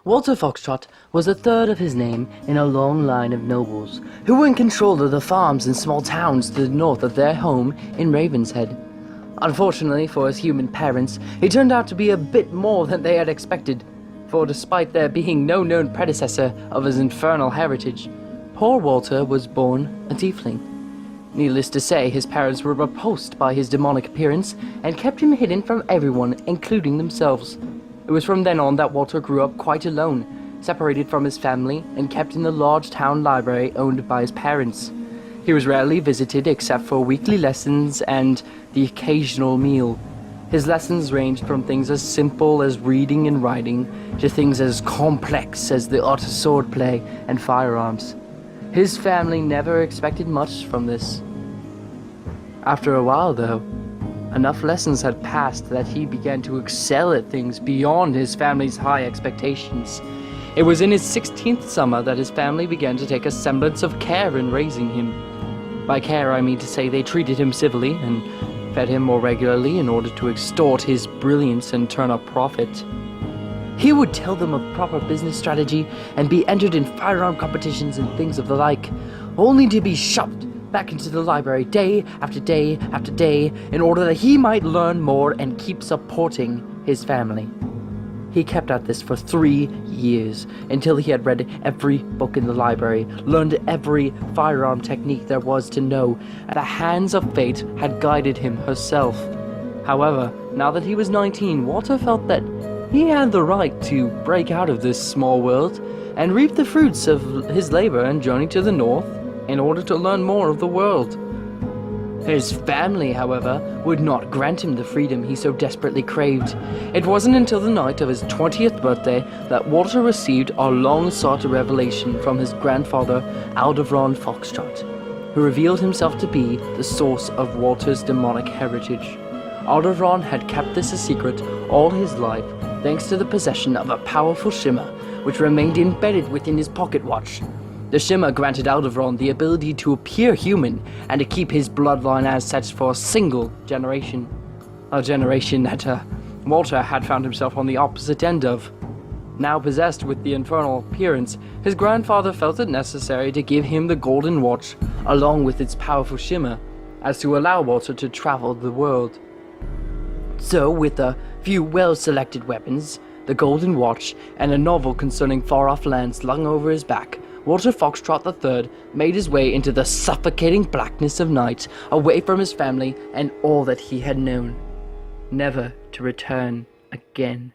Walter Foxtrot was the third of his name in a long line of nobles who were in control of the farms and small towns to the north of their home in Ravenshead. Unfortunately for his human parents, he turned out to be a bit more than they had expected, for despite there being no known predecessor of his infernal heritage, poor Walter was born a tiefling. Needless to say, his parents were repulsed by his demonic appearance and kept him hidden from everyone, including themselves. It was from then on that Walter grew up quite alone, separated from his family and kept in the large town library owned by his parents. He was rarely visited except for weekly lessons and the occasional meal. His lessons ranged from things as simple as reading and writing to things as complex as the art of swordplay and firearms. His family never expected much from this. After a while, though, enough lessons had passed that he began to excel at things beyond his family's high expectations. It was in his 16th summer that his family began to take a semblance of care in raising him. By care, I mean to say they treated him civilly and fed him more regularly in order to extort his brilliance and turn a profit. He would tell them of proper business strategy and be entered in firearm competitions and things of the like, only to be shoved back into the library day after day after day in order that he might learn more and keep supporting his family. He kept at this for 3 years, until he had read every book in the library, learned every firearm technique there was to know, and the hands of fate had guided him herself. However, now that he was 19, Walter felt that he had the right to break out of this small world and reap the fruits of his labor and journey to the north in order to learn more of the world. His family, however, would not grant him the freedom he so desperately craved. It wasn't until the night of his 20th birthday that Walter received a long-sought revelation from his grandfather, Aldebaran Foxtrot, who revealed himself to be the source of Walter's demonic heritage. Aldebaran had kept this a secret all his life, thanks to the possession of a powerful shimmer, which remained embedded within his pocket watch. The shimmer granted Aldebaran the ability to appear human and to keep his bloodline as such for a single generation. A generation that Walter had found himself on the opposite end of. Now possessed with the infernal appearance, his grandfather felt it necessary to give him the golden watch along with its powerful shimmer, as to allow Walter to travel the world. So, with a few well-selected weapons, the golden watch, and a novel concerning far-off lands slung over his back, Walter Foxtrot III made his way into the suffocating blackness of night, away from his family and all that he had known, never to return again.